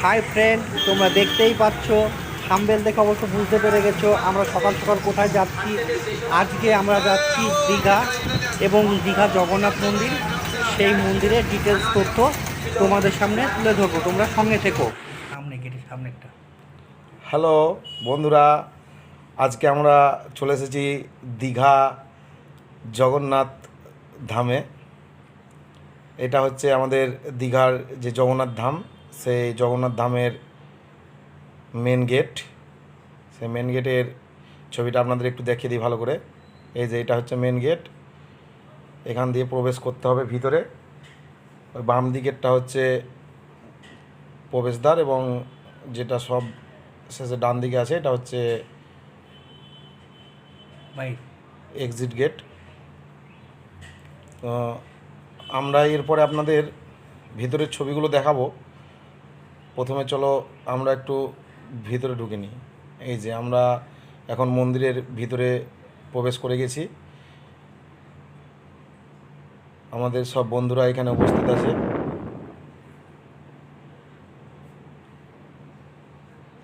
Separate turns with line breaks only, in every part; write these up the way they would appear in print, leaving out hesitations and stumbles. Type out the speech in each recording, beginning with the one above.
Hi friend, তোমরা দেখতেই পাচ্ছ, থাম্বনেল দেখে অবশ্য বুঝতে পেরে গেছো আমরা সকাল সকাল কোথায় যাচ্ছি। আজকে আমরা যাচ্ছি দীঘা এবং দীঘা জগন্নাথ মন্দির। সেই মন্দিরের ডিটেলস তথ্য তোমাদের সামনে তুলে ধরবো, তোমরা সঙ্গে থেকো। সামনে গেটের সামনে একটা
হ্যালো বন্ধুরা, আজকে আমরা চলে এসেছি দীঘা জগন্নাথ ধামে। এটা হচ্ছে আমাদের দীঘার যে জগন্নাথ ধাম, সেই জগন্নাথ ধামের মেন গেট। সেই মেন গেটের ছবিটা আপনাদের একটু দেখিয়ে দিই ভালো করে। এই যে এটা হচ্ছে মেন গেট, এখান দিয়ে প্রবেশ করতে হবে ভিতরে। ওই বাম দিকেরটা হচ্ছে প্রবেশদ্বার এবং যেটা সব শেষে ডান দিকে আছে এটা হচ্ছে এক্সিট গেট। তো আমরা এরপরে আপনাদের ভিতরের ছবিগুলো দেখাবো। প্রথমে চলো আমরা একটু ভিতরে ঢুকে নিই। এই যে আমরা এখন মন্দিরের ভিতরে প্রবেশ করে গেছি। আমাদের সব বন্ধুরা এখানে উপস্থিত আছে।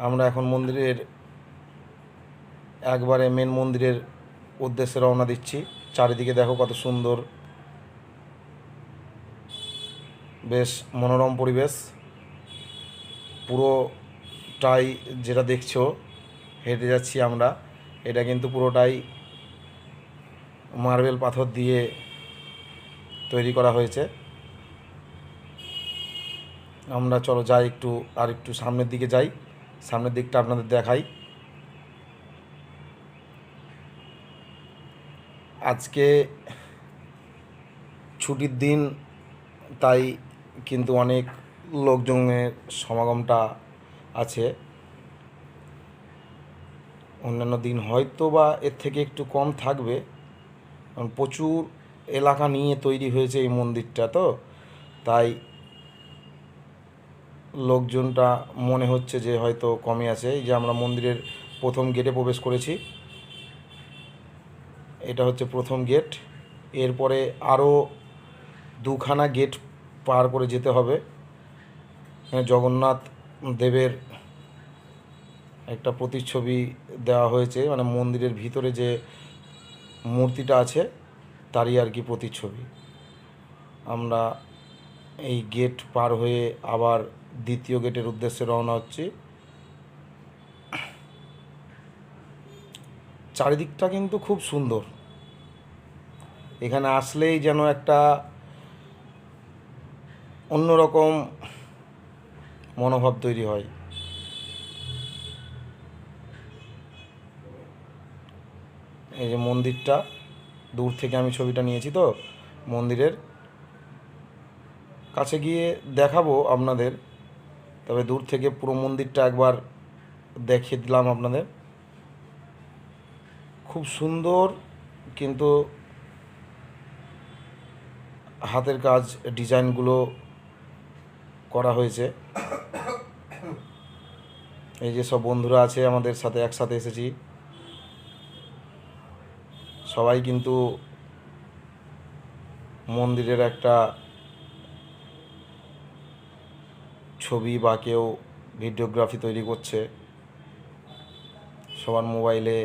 আমরা এখন মন্দিরের একবারে মেন মন্দিরের উদ্দেশ্যে রওনা দিচ্ছি। চারিদিকে দেখো কত সুন্দর, বেশ মনোরম পরিবেশ। পুরোটাই যেটা দেখছো হেঁটে যাচ্ছি আমরা, এটা কিন্তু পুরোটাই মার্বেল পাথর দিয়ে তৈরি করা হয়েছে। আমরা চলো যাই একটু, আর একটু সামনের দিকে যাই, সামনের দিকটা আপনাদের দেখাই। আজকে ছুটির দিন, তাই কিন্তু অনেক লোকজনের সমাগমটা আছে। অন্যান্য দিন হয়তো বা এর থেকে একটু কম থাকবে, কারণ প্রচুর এলাকা নিয়ে তৈরি হয়েছে এই মন্দিরটা, তো তাই লোকজনটা মনে হচ্ছে যে হয়তো কমে আছে। এই যে আমরা মন্দিরের প্রথম গেটে প্রবেশ করেছি, এটা হচ্ছে প্রথম গেট। এরপরে আরও দুখানা গেট পার করে যেতে হবে। জগন্নাথ দেবের একটা প্রতিচ্ছবি দেওয়া হয়েছে, মানে মন্দিরের ভিতরে যে মূর্তিটা আছে তারই আর কি প্রতিচ্ছবি। আমরা এই গেট পার হয়ে আবার দ্বিতীয় গেটের উদ্দেশ্যে রওনা হচ্ছি। চারিদিকটা কিন্তু খুব সুন্দর, এখানে আসলেই যেন একটা অন্যরকম মনোভাব তৈরি হয়। এই যে মন্দিরটা, দূর থেকে আমি ছবিটা নিয়েছি, তো মন্দিরের কাছে গিয়ে দেখাবো আপনাদের, তবে দূর থেকে পুরো মন্দিরটা একবার দেখিয়ে দিলাম আপনাদের। খুব সুন্দর, কিন্তু হাতের কাজ ডিজাইনগুলো করা হয়েছে। এই যে সব বন্ধুরা আছে আমাদের সাথে, একসাথে এসেছি সবাই, কিন্তু মন্দিরের একটা ছবি বা কেউ ভিডিওগ্রাফি তৈরি করছে, সবার মোবাইলে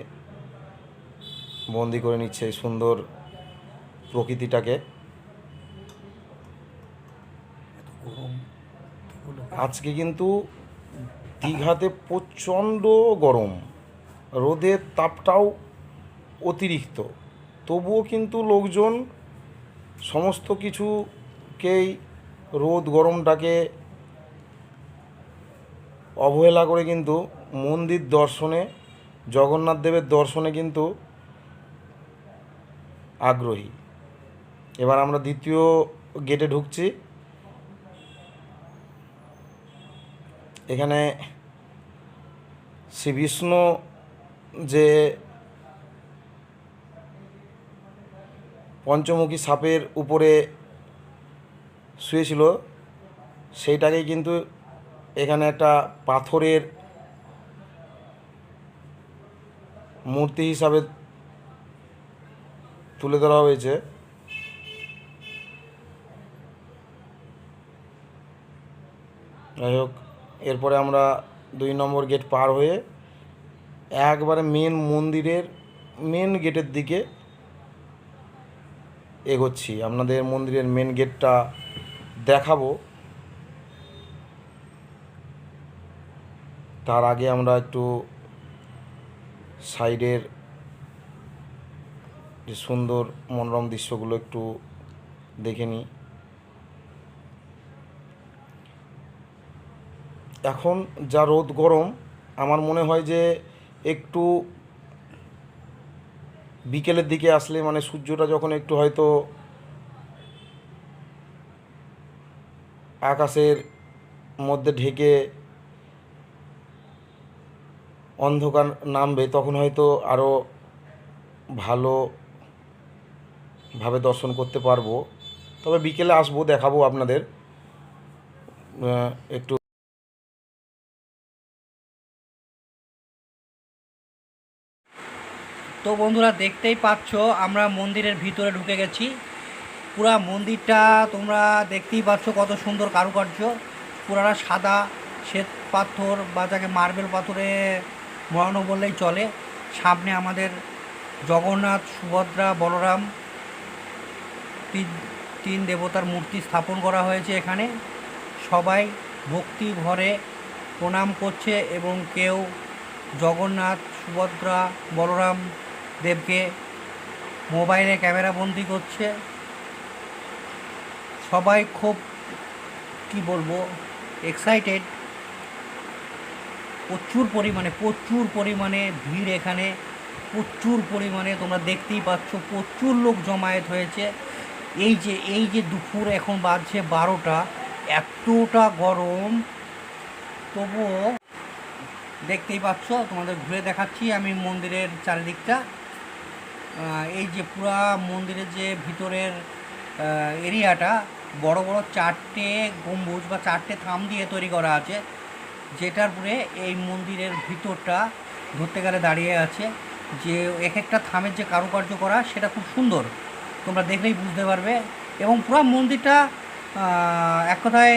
বন্দি করে নিচ্ছে এই সুন্দর প্রকৃতিটাকে। আজকে কিন্তু দীঘাতে প্রচণ্ড গরম, রোদের তাপটাও অতিরিক্ত, তবুও কিন্তু লোকজন সমস্ত কিছুকেই, রোদ গরমটাকে অবহেলা করে কিন্তু মন্দির দর্শনে, জগন্নাথ দেবের দর্শনে কিন্তু আগ্রহী। এবার আমরা দ্বিতীয় গেটে ঢুকছি। এখানে শ্রী বিষ্ণু যে পঞ্চমুখী সাপের উপরে শুয়েছিল, সেইটাকেই কিন্তু এখানে একটা পাথরের মূর্তি হিসাবে তুলে ধরা হয়েছে। যাই হোক, এরপরে আমরা 2 নম্বর গেট পার হয়ে একবারে মন্দিরের মেন গেটের দিকে এগোচ্ছি। আপনাদের মন্দিরের মেন গেটটা দেখাবো, তার আগে আমরা একটু সাইডের যে সুন্দর মনোরম দৃশ্যগুলো একটু দেখে নিই। এখন যা রোদ গরম, আমার মনে হয় যে একটু বিকেলের দিকে আসলে, মানে সূর্যটা যখন একটু হয়তো আকাশের মধ্যে ঢেকে অন্ধকার নামবে, তখন হয়তো আরও ভালোভাবে দর্শন করতে পারবো। তবে বিকেলে আসবো, দেখাবো আপনাদের একটু।
তো বন্ধুরা, দেখতেই পাচ্ছ আমরা মন্দিরের ভিতরে ঢুকে গেছি। পুরা মন্দিরটা তোমরা দেখতেই পাচ্ছ কত সুন্দর কারুকার্য। পুরাটা সাদা শ্বেত পাথর বা যাকে মার্বেল পাথরে মোড়ানো বললেই চলে। সামনে আমাদের জগন্নাথ, সুভদ্রা, বলরাম তিন দেবতার মূর্তি স্থাপন করা হয়েছে এখানে। সবাই ভক্তি ভরে প্রণাম করছে এবং কেউ জগন্নাথ, সুভদ্রা, বলরাম দেবকে মোবাইলে ক্যামেরা বন্দি করছে। সবাই খুব কি বলবো এক্সাইটেড। প্রচুর পরিমাণে ভিড় এখানে, প্রচুর পরিমাণে তোমরা দেখতেই পাচ্ছ, প্রচুর লোক জমায়েত হয়েছে। এই যে দুপুর এখন বাজছে 12টা, এতটা গরম, তবুও দেখতেই পাচ্ছ। তোমাদের ঘুরে দেখাচ্ছি আমি মন্দিরের চারিদিকটা। এই যে পুরা মন্দিরের যে ভিতরের এরিয়াটা, বড় বড় 4টে গম্বুজ বা 4টে থাম দিয়ে তৈরি করা আছে, যেটার উপরে এই মন্দিরের ভিতরটা ধরতে গেলে দাঁড়িয়ে আছে। যে এক একটা থামের যে কারুকার্য করা, সেটা খুব সুন্দর, তোমরা দেখলেই বুঝতে পারবে। এবং পুরো মন্দিরটা এক কথায়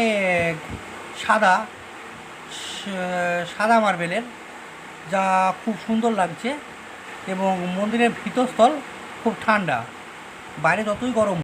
সাদা মার্বেলের, যা খুব সুন্দর লাগছে। এবং মন্দিরের ভিতরস্থল খুব ঠান্ডা, বাইরে যতই গরম